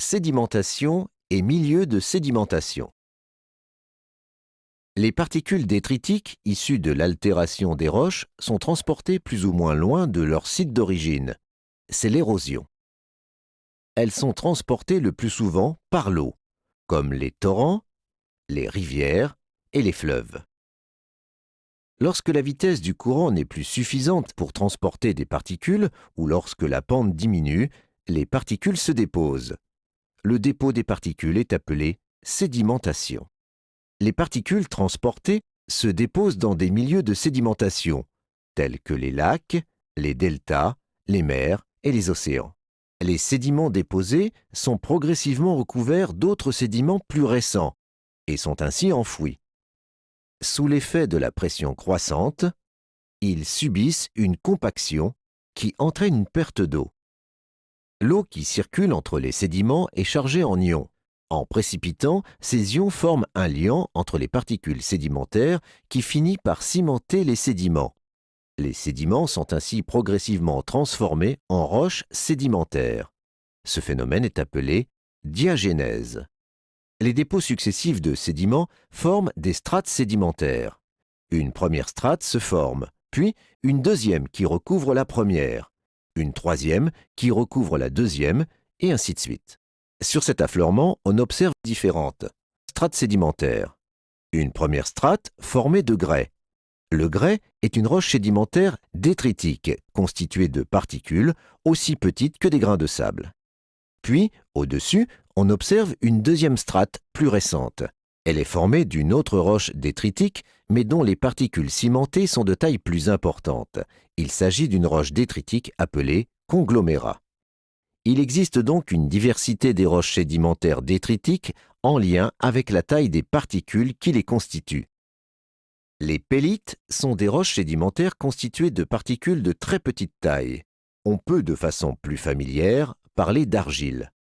Sédimentation et milieu de sédimentation. Les particules détritiques issues de l'altération des roches sont transportées plus ou moins loin de leur site d'origine. C'est l'érosion. Elles sont transportées le plus souvent par l'eau, comme les torrents, les rivières et les fleuves. Lorsque la vitesse du courant n'est plus suffisante pour transporter des particules ou lorsque la pente diminue, les particules se déposent. Le dépôt des particules est appelé sédimentation. Les particules transportées se déposent dans des milieux de sédimentation, tels que les lacs, les deltas, les mers et les océans. Les sédiments déposés sont progressivement recouverts d'autres sédiments plus récents et sont ainsi enfouis. Sous l'effet de la pression croissante, ils subissent une compaction qui entraîne une perte d'eau. L'eau qui circule entre les sédiments est chargée en ions. En précipitant, ces ions forment un liant entre les particules sédimentaires qui finit par cimenter les sédiments. Les sédiments sont ainsi progressivement transformés en roches sédimentaires. Ce phénomène est appelé diagénèse. Les dépôts successifs de sédiments forment des strates sédimentaires. Une première strate se forme, puis une deuxième qui recouvre la première, une troisième qui recouvre la deuxième, et ainsi de suite. Sur cet affleurement, on observe différentes strates sédimentaires. Une première strate formée de grès. Le grès est une roche sédimentaire détritique, constituée de particules aussi petites que des grains de sable. Puis, au-dessus, on observe une deuxième strate plus récente. Elle est formée d'une autre roche détritique, mais dont les particules cimentées sont de taille plus importante. Il s'agit d'une roche détritique appelée conglomérat. Il existe donc une diversité des roches sédimentaires détritiques en lien avec la taille des particules qui les constituent. Les pélites sont des roches sédimentaires constituées de particules de très petite taille. On peut, de façon plus familière, parler d'argile.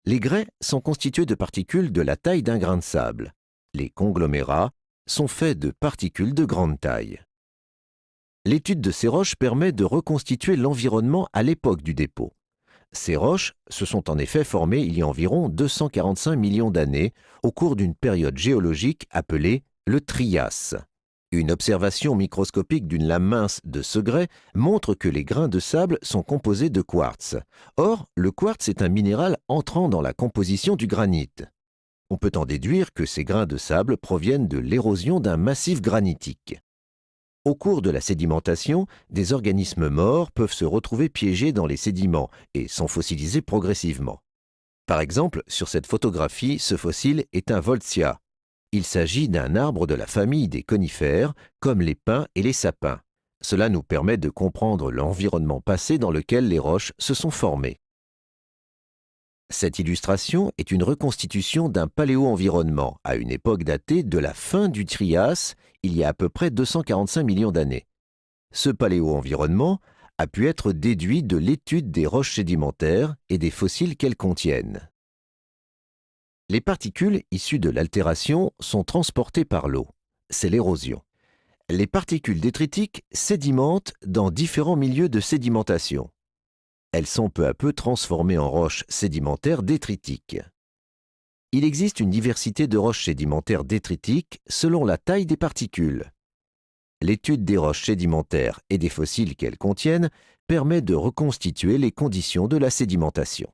Les grès sont constitués de particules de la taille d'un grain de sable. Les conglomérats sont faits de particules de grande taille. L'étude de ces roches permet de reconstituer l'environnement à l'époque du dépôt. Ces roches se sont en effet formées il y a environ 245 millions d'années au cours d'une période géologique appelée le Trias. Une observation microscopique d'une lame mince de ce grès montre que les grains de sable sont composés de quartz. Or, le quartz est un minéral entrant dans la composition du granit. On peut en déduire que ces grains de sable proviennent de l'érosion d'un massif granitique. Au cours de la sédimentation, des organismes morts peuvent se retrouver piégés dans les sédiments et sont fossilisés progressivement. Par exemple, sur cette photographie, ce fossile est un Voltsia. Il s'agit d'un arbre de la famille des conifères, comme les pins et les sapins. Cela nous permet de comprendre l'environnement passé dans lequel les roches se sont formées. Cette illustration est une reconstitution d'un paléo-environnement à une époque datée de la fin du Trias, il y a à peu près 245 millions d'années. Ce paléo-environnement a pu être déduit de l'étude des roches sédimentaires et des fossiles qu'elles contiennent. Les particules issues de l'altération sont transportées par l'eau. C'est l'érosion. Les particules détritiques sédimentent dans différents milieux de sédimentation. Elles sont peu à peu transformées en roches sédimentaires détritiques. Il existe une diversité de roches sédimentaires détritiques selon la taille des particules. L'étude des roches sédimentaires et des fossiles qu'elles contiennent permet de reconstituer les conditions de la sédimentation.